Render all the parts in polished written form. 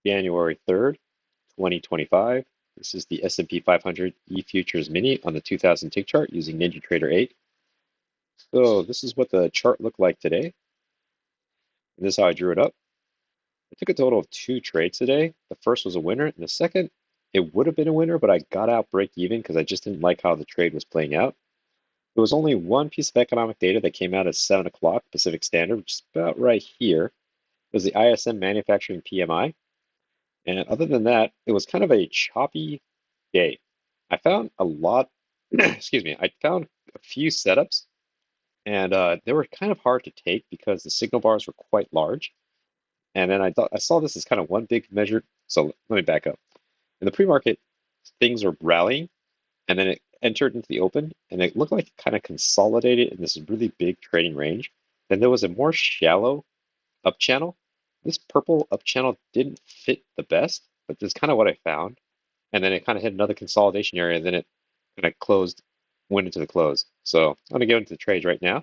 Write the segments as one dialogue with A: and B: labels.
A: January 3rd, 2025. This is the S&P 500 E-Futures Mini on the 2000 tick chart using NinjaTrader 8. So this is what the chart looked like today. And this is how I drew it up. I took a total of 2 trades today. The first was a winner, and the second, it would have been a winner, but I got out break even because I just didn't like how the trade was playing out. There was only one piece of economic data that came out at 7 o'clock Pacific Standard, which is about right here. It was the ISM Manufacturing PMI. And other than that, it was kind of a choppy day. I found a lot, excuse me, I found a few setups, and they were kind of hard to take because the signal bars were quite large. And then I saw this as kind of one big measure. So let me back up. In the pre-market, things were rallying, and then it entered into the open, and it looked like it kind of consolidated in this really big trading range. Then there was a more shallow up channel. This purple up channel didn't fit the best, but this is kind of what I found. And then it kind of hit another consolidation area, and then it kind of closed, went into the close. So I'm going to go into the trades right now.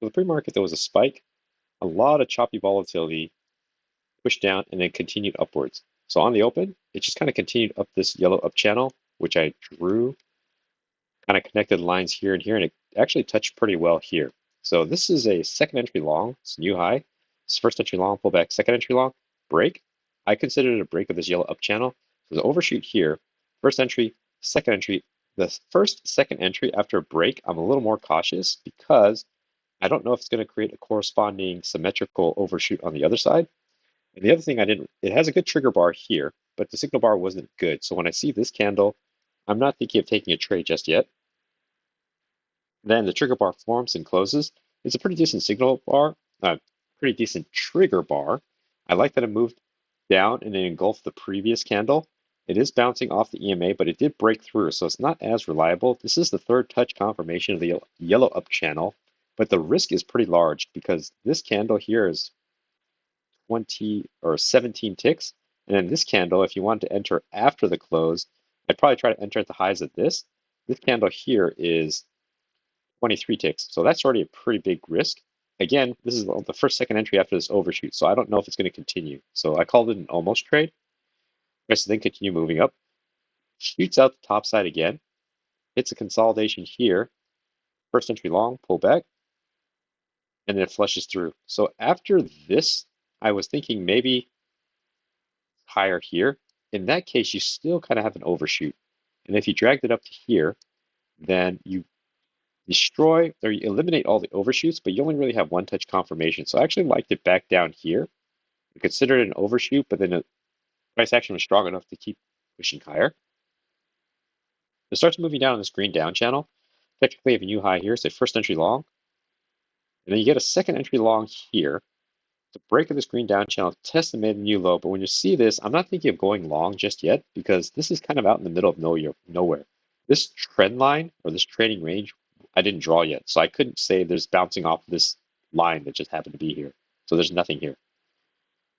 A: So the pre-market, there was a spike, a lot of choppy volatility, pushed down, and then continued upwards. So on the open, it just kind of continued up this yellow up channel, which I drew, kind of connected lines here and here, and it actually touched pretty well here. So this is a second entry long, it's new high. It's first entry long, pullback, second entry long, break. I consider it a break of this yellow up channel. So the overshoot here, first entry, second entry. The first, second entry after a break, I'm a little more cautious because I don't know if it's going to create a corresponding symmetrical overshoot on the other side. And the other thing it has a good trigger bar here, but the signal bar wasn't good. So when I see this candle, I'm not thinking of taking a trade just yet. Then the trigger bar forms and closes. It's a pretty decent signal bar, pretty decent trigger bar. I like that it moved down and it engulfed the previous candle. It is bouncing off the EMA, but it did break through, so it's not as reliable. This is the third touch confirmation of the yellow up channel, but the risk is pretty large because this candle here is 20 or 17 ticks. And then this candle, if you want to enter after the close, I'd probably try to enter at the highs of this. This candle here is 23 ticks. So that's already a pretty big risk. Again, this is the first, second entry after this overshoot. So I don't know if it's going to continue. So I called it an almost trade. Price then continue moving up. Shoots out the top side again. Hits a consolidation here. First entry long, pull back. And then it flushes through. So after this, I was thinking maybe higher here. In that case, you still kind of have an overshoot. And if you dragged it up to here, then you destroy or you eliminate all the overshoots, but you only really have one touch confirmation. So I actually liked it back down here. I considered it an overshoot, but then the price action was strong enough to keep pushing higher. It starts moving down on this green down channel. Technically, have a new high here, say first entry long. And then you get a second entry long here. The break of this green down channel, test and made a new low. But when you see this, I'm not thinking of going long just yet because this is kind of out in the middle of nowhere. This trend line or this trading range, I didn't draw yet. So I couldn't say there's bouncing off this line that just happened to be here. So there's nothing here.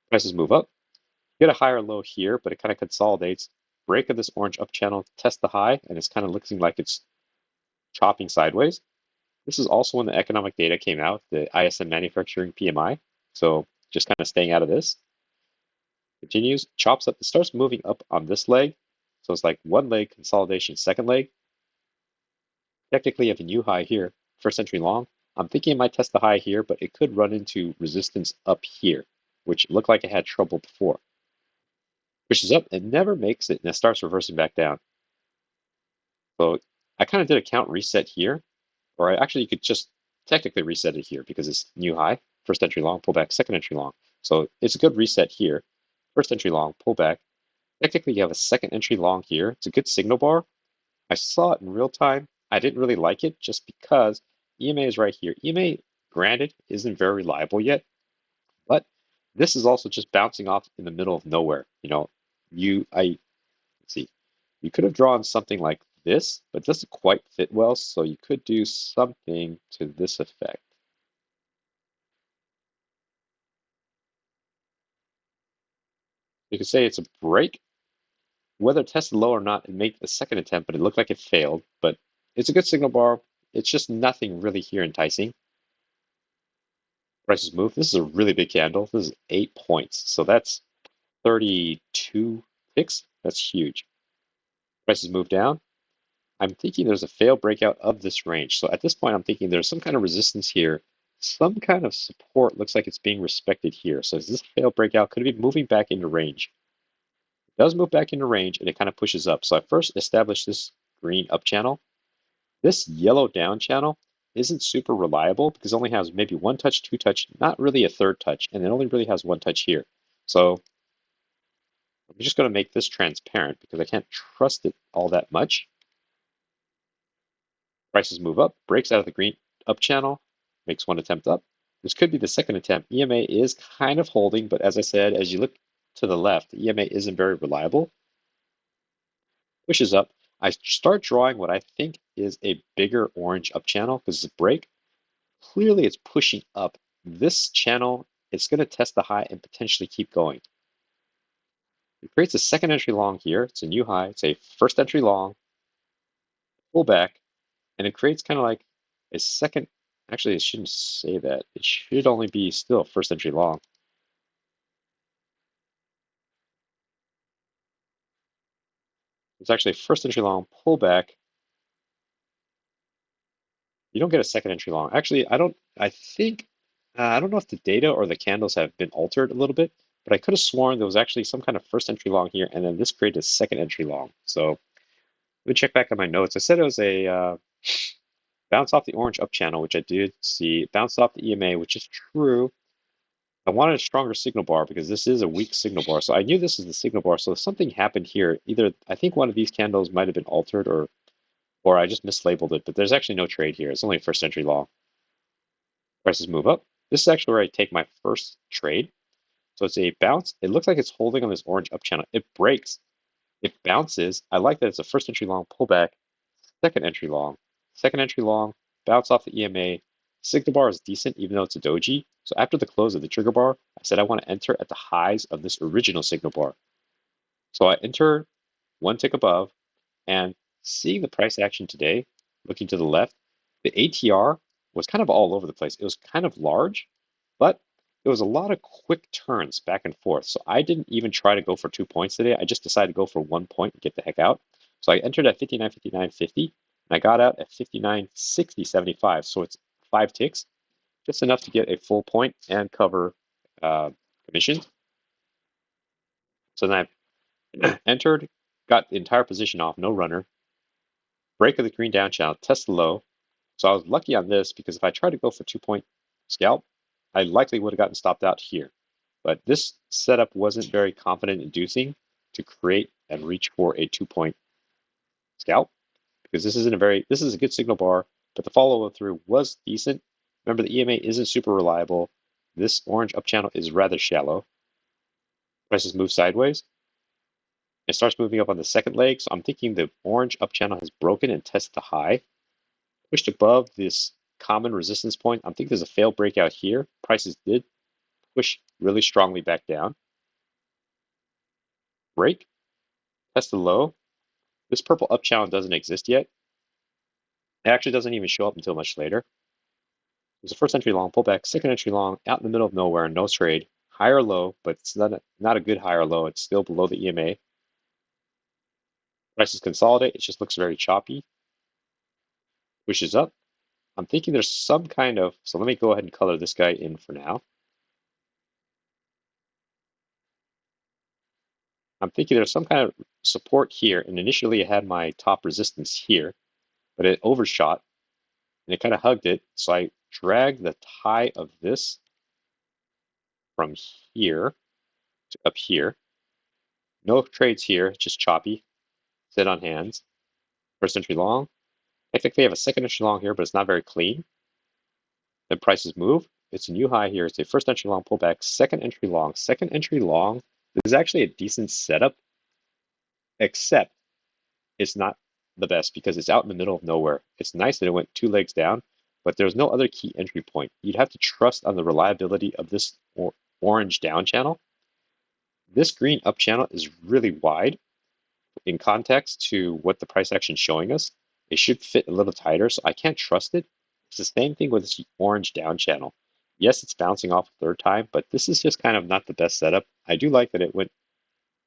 A: Prices move up. You get a higher low here, but it kind of consolidates. Break of this orange up channel, test the high, and it's kind of looking like it's chopping sideways. This is also when the economic data came out, the ISM Manufacturing PMI. So just kind of staying out of this. Continues, chops up, it starts moving up on this leg. So it's like one leg consolidation, second leg. Technically, you have a new high here, first entry long. I'm thinking it might test the high here, but it could run into resistance up here, which looked like it had trouble before. Pushes up, it never makes it, and it starts reversing back down. So I kind of did a count reset here, or actually you could just technically reset it here because it's new high, first entry long, pullback, second entry long. So it's a good reset here. First entry long, pullback. Technically, you have a second entry long here. It's a good signal bar. I saw it in real time. I didn't really like it just because EMA is right here. EMA, granted, isn't very reliable yet, but this is also just bouncing off in the middle of nowhere. Let's see, you could have drawn something like this, but it doesn't quite fit well, so you could do something to this effect. You could say it's a break. Whether it tested low or not, it made a second attempt, but it looked like it failed. But it's a good signal bar. It's just nothing really here enticing. Prices move. This is a really big candle. This is 8 points. So that's 32 ticks. That's huge. Prices move down. I'm thinking there's a failed breakout of this range. So at this point, I'm thinking there's some kind of resistance here. Some kind of support looks like it's being respected here. So is this failed breakout? Could it be moving back into range? It does move back into range and it kind of pushes up. So I first established this green up channel. This yellow down channel isn't super reliable because it only has maybe one touch, two touch, not really a third touch, and it only really has one touch here. So I'm just going to make this transparent because I can't trust it all that much. Prices move up, breaks out of the green up channel, makes one attempt up. This could be the second attempt. EMA is kind of holding, but as I said, as you look to the left, the EMA isn't very reliable. Pushes up. I start drawing what I think is a bigger orange up channel because it's a break. Clearly, it's pushing up. This channel, it's going to test the high and potentially keep going. It creates a second entry long here. It's a new high. It's a first entry long, pull back, and it creates kind of like a second. Actually, it shouldn't say that. It should only be still first entry long. It's actually first entry long pullback. You don't get a second entry long. Actually, I think, I don't know if the data or the candles have been altered a little bit, but I could have sworn there was actually some kind of first entry long here, and then this created a second entry long. So let me check back on my notes. I said it was a bounce off the orange up channel, which I did see. Bounce off the EMA, which is true. I wanted a stronger signal bar because this is a weak signal bar. So I knew this is the signal bar. So if something happened here, either I think one of these candles might have been altered or I just mislabeled it, but there's actually no trade here. It's only a first entry long. Prices move up. This is actually where I take my first trade. So it's a bounce. It looks like it's holding on this orange up channel. It breaks. It bounces. I like that it's a first entry long pullback, second entry long, bounce off the EMA. Signal bar is decent, even though it's a doji. So after the close of the trigger bar, I said I want to enter at the highs of this original signal bar. So I enter one tick above, and seeing the price action today, looking to the left, the ATR was kind of all over the place. It was kind of large, but there was a lot of quick turns back and forth. So I didn't even try to go for 2 points today. I just decided to go for 1 point and get the heck out. So I entered at 59.50, and I got out at 59.60.75. So it's 5 ticks, just enough to get a full point and cover commissions. So then I entered, got the entire position off, no runner. Break of the green down channel, test the low. So I was lucky on this because if I tried to go for 2 point scalp, I likely would have gotten stopped out here. But this setup wasn't very confident inducing to create and reach for a 2 point scalp because this is a good signal bar, but the follow through was decent. Remember, the EMA isn't super reliable. This orange up channel is rather shallow. Prices move sideways. It starts moving up on the second leg, so I'm thinking the orange up channel has broken and tested the high. Pushed above this common resistance point. I'm thinking there's a failed breakout here. Prices did push really strongly back down. Break, test the low. This purple up channel doesn't exist yet. It actually doesn't even show up until much later. There's a first entry long pullback, second entry long, out in the middle of nowhere, no trade. Higher low, but it's not a good higher low. It's still below the EMA. Prices consolidate. It just looks very choppy. Pushes up. I'm thinking there's some kind of, so let me go ahead and color this guy in for now. I'm thinking there's some kind of support here, and initially it had my top resistance here, but it overshot, and it kind of hugged it, so I dragged the high of this from here to up here. No trades here, just choppy, sit on hands. First entry long. I think they have a second entry long here, but it's not very clean. Then prices move. It's a new high here. It's a first entry long pullback, second entry long. Second entry long is actually a decent setup, except it's not the best because it's out in the middle of nowhere. It's nice that it went 2 legs down, but there's no other key entry point. You'd have to trust on the reliability of this orange down channel. This green up channel is really wide in context to what the price action is showing us. it should fit a little tighter, so I can't trust it. It's the same thing with this orange down channel. Yes, it's bouncing off a third time, but this is just kind of not the best setup. I do like that it went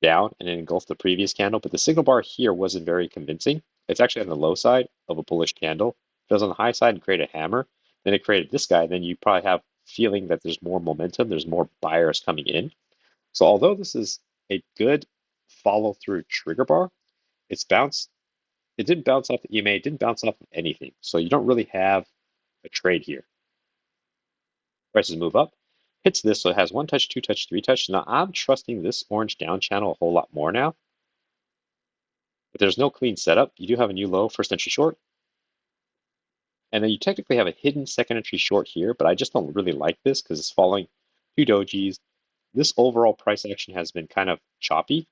A: down and it engulfed the previous candle, but the signal bar here wasn't very convincing. It's actually on the low side of a bullish candle. If it was on the high side and created a hammer, then it created this guy, then you probably have feeling that there's more momentum, there's more buyers coming in. So although this is a good follow through trigger bar, it's bounced. It didn't bounce off the EMA, it didn't bounce off of anything. So you don't really have a trade here. Prices move up, hits this, so it has one touch, two touch, three touch. Now I'm trusting this orange down channel a whole lot more now. But there's no clean setup. You do have a new low, first entry short, and then you technically have a hidden second entry short here, but I just don't really like this because it's following two dojis. This overall price action has been kind of choppy.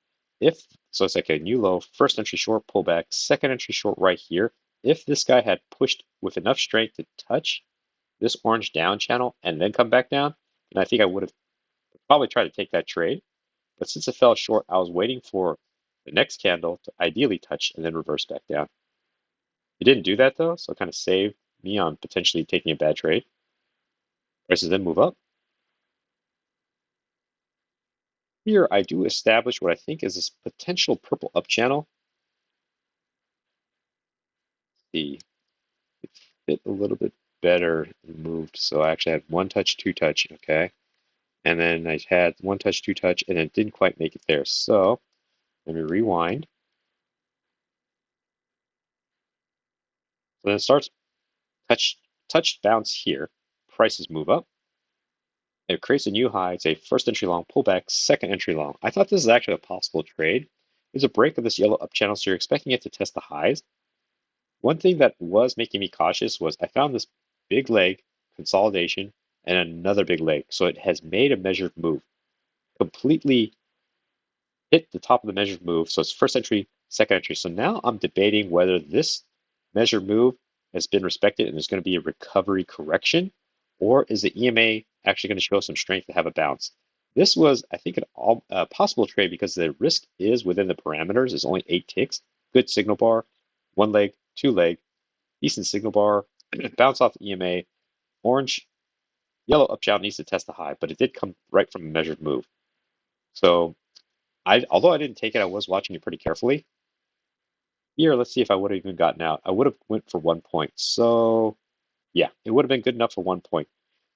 A: So it's like a new low, first entry short pullback, second entry short right here. If this guy had pushed with enough strength to touch this orange down channel and then come back down, then I think I would have probably tried to take that trade. But since it fell short, I was waiting for the next candle to ideally touch and then reverse back down. It didn't do that though, so it kind of saved me on potentially taking a bad trade. Prices then move up. Here I do establish what I think is this potential purple up channel. See, it fit a little bit better and moved. So I actually had one touch, two touch, okay. And then I had one touch, two touch, and it didn't quite make it there. So let me rewind. So then it starts touch bounce here. Prices move up. It creates a new high. It's a first entry long pullback, second entry long. I thought this is actually a possible trade. There's a break of this yellow up channel, so you're expecting it to test the highs. One thing that was making me cautious was I found this big leg consolidation and another big leg. So it has made a measured move, completely hit the top of the measured move. So it's first entry, second entry. So now I'm debating whether this measured move has been respected and there's going to be a recovery correction, or is the EMA actually going to show some strength to have a bounce? This was, I think, a possible trade because the risk is within the parameters. It's only 8 ticks. Good signal bar, one leg, two leg, decent signal bar, bounce off the EMA. Orange, yellow up channel needs to test the high, but it did come right from a measured move. So although I didn't take it, I was watching it pretty carefully. Here, let's see if I would have even gotten out. I would have went for 1 point. So yeah, it would have been good enough for 1 point.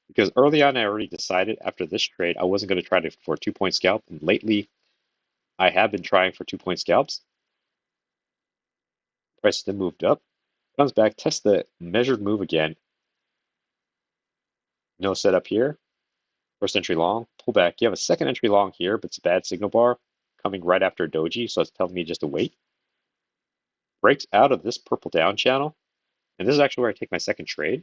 A: Because early on, I already decided after this trade, I wasn't going to try for a 2 point scalp. And lately, I have been trying for 2 point scalps. Price then moved up, comes back, tests the measured move again. No setup here. First entry long, pull back. You have a second entry long here, but it's a bad signal bar coming right after a doji, so it's telling me just to wait. Breaks out of this purple down channel, and this is actually where I take my second trade.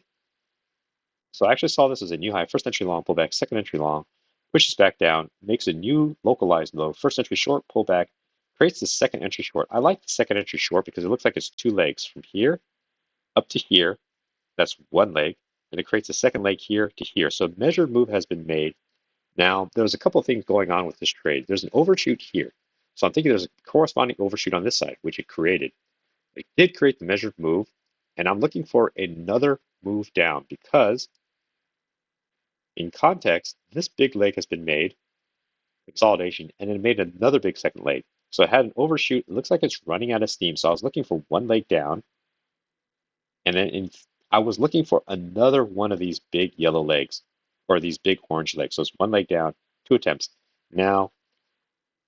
A: So I actually saw this as a new high, first entry long, pullback, second entry long, pushes back down, makes a new localized low, first entry short, pullback, creates the second entry short. I like the second entry short because it looks like it's two legs from here up to here. That's one leg, and it creates a second leg here to here. So a measured move has been made. Now, there's a couple of things going on with this trade. There's an overshoot here. So I'm thinking there's a corresponding overshoot on this side, which it created. It did create the measured move, and I'm looking for another move down because in context, this big leg has been made, consolidation, and then made another big second leg. So it had an overshoot. It looks like it's running out of steam. So I was looking for one leg down, and then I was looking for another one of these big yellow legs or these big orange legs. So it's one leg down, two attempts. Now,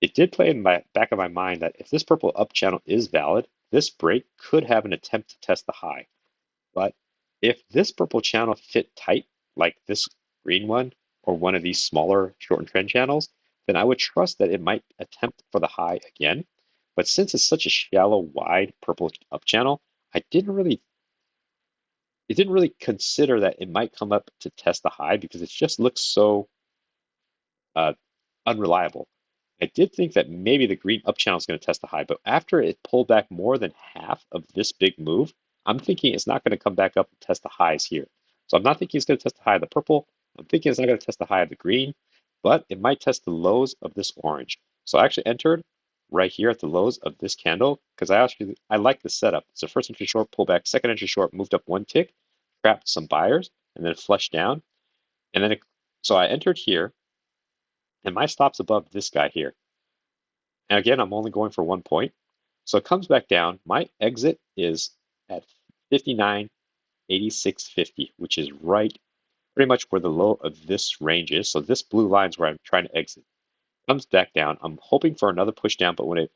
A: it did play in my back of my mind that if this purple up channel is valid, this break could have an attempt to test the high. But if this purple channel fit tight, like this green one, or one of these smaller shortened trend channels, then I would trust that it might attempt for the high again. But since it's such a shallow, wide purple up channel, I didn't really it didn't really consider that it might come up to test the high because it just looks so uh, unreliable. I did think that maybe the green up channel is going to test the high, but after it pulled back more than half of this big move, I'm thinking it's not going to come back up and test the highs here. So I'm not thinking it's going to test the high of the purple. I'm thinking it's not going to test the high of the green, but it might test the lows of this orange. So I actually entered right here at the lows of this candle because I like the setup. It's a first entry short pullback, second entry short moved up one tick, trapped some buyers, and then it flushed down. And then so I entered here, and my stop's above this guy here. And again, I'm only going for 1 point. So it comes back down. My exit is at 59.8650, which is right pretty much where the low of this range is. So this blue line is where I'm trying to exit. Comes back down. I'm hoping for another push down, but when it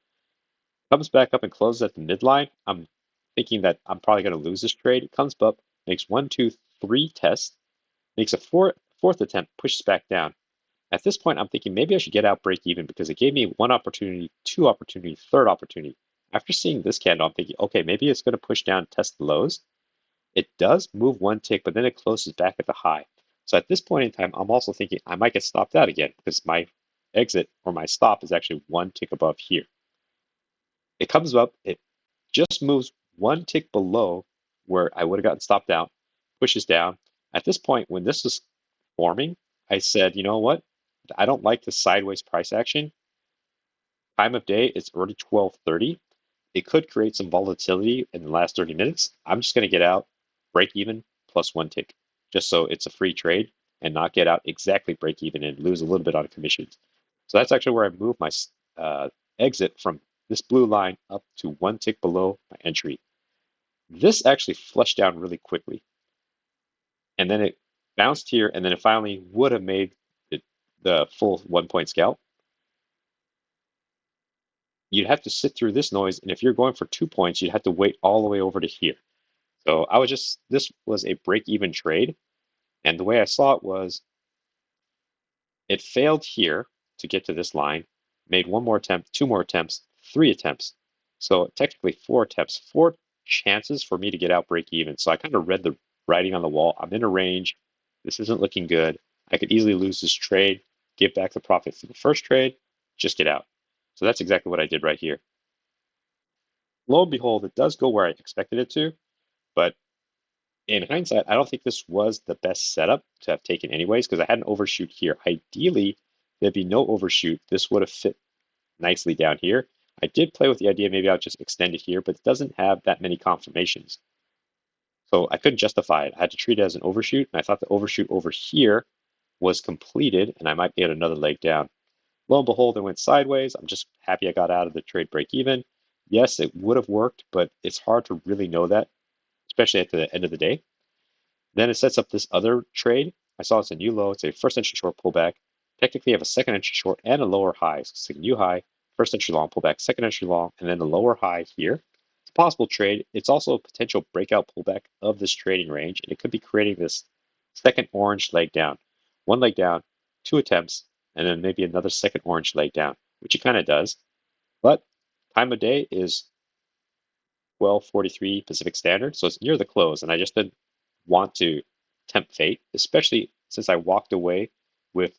A: comes back up and closes at the midline, I'm thinking that I'm probably going to lose this trade. It comes up, makes 1, 2, 3 tests, makes a fourth attempt, pushes back down. At this point, I'm thinking maybe I should get out break even because it gave me 1 opportunity, 2 opportunity, 3rd opportunity. After seeing this candle, I'm thinking, okay, maybe it's going to push down, test the lows. It does move 1 tick, but then it closes back at the high. So at this point in time, I'm also thinking I might get stopped out again because my exit or my stop is actually 1 tick above here. It comes up, it just moves 1 tick below where I would have gotten stopped out, pushes down. At this point, when this was forming, I said, you know what? I don't like the sideways price action. Time of day, it's already 12:30. It could create some volatility in the last 30 minutes. I'm just going to get out, break even, plus 1 tick, just so it's a free trade and not get out exactly break even and lose a little bit on commissions. So that's actually where I move my exit from this blue line up to 1 tick below my entry. This actually flushed down really quickly. And then it bounced here, and then it finally would have made the full 1 point scalp. You'd have to sit through this noise, and if you're going for 2 points, you'd have to wait all the way over to here. So this was a break-even trade, and the way I saw it was it failed here to get to this line, made 1 more attempt, 2 more attempts, 3 attempts. So technically 4 attempts, 4 chances for me to get out break even. So I kind of read the writing on the wall. I'm in a range. This isn't looking good. I could easily lose this trade, give back the profit for the first trade, just get out. So that's exactly what I did right here. Lo and behold, it does go where I expected it to, but in hindsight, I don't think this was the best setup to have taken anyways, because I had an overshoot here. Ideally, there'd be no overshoot. This would have fit nicely down here. I did play with the idea maybe I'll just extend it here, but it doesn't have that many confirmations. So I couldn't justify it. I had to treat it as an overshoot, and I thought the overshoot over here was completed, and I might get another leg down. Lo and behold, it went sideways. I'm just happy I got out of the trade break even. Yes, it would have worked, but it's hard to really know that, especially at the end of the day. Then it sets up this other trade. I saw it's a new low. It's a first entry short pullback. Technically, I have a second entry short and a lower high. So it's a new high, first entry long pullback, second entry long, and then the lower high here. It's a possible trade. It's also a potential breakout pullback of this trading range, and it could be creating this second orange leg down. 1 leg down, 2 attempts, and then maybe another second orange leg down, which it kind of does. But time of day is 12:43 Pacific Standard, so it's near the close, and I just didn't want to tempt fate, especially since I walked away with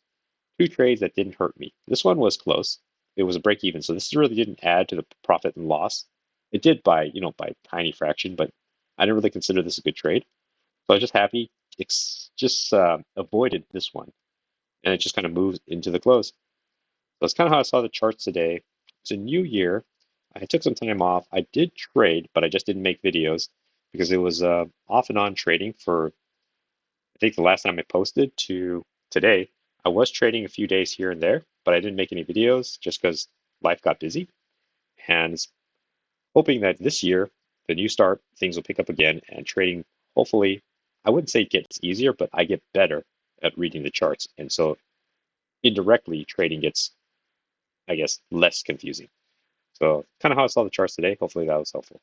A: 2 trades that didn't hurt me. This one was close. It was a break even, so this really didn't add to the profit and loss. It did by a tiny fraction, but I didn't really consider this a good trade. So I was just happy. It's just avoided this one, and it just kind of moves into the close. So that's kind of how I saw the charts today. It's a new year. I took some time off. I did trade, but I just didn't make videos because it was off and on trading for, I think the last time I posted to today. I was trading a few days here and there, but I didn't make any videos just because life got busy. And hoping that this year, the new start, things will pick up again and trading, hopefully, I wouldn't say it gets easier, but I get better at reading the charts. And so indirectly, trading gets, I guess, less confusing. So kind of how I saw the charts today. Hopefully that was helpful.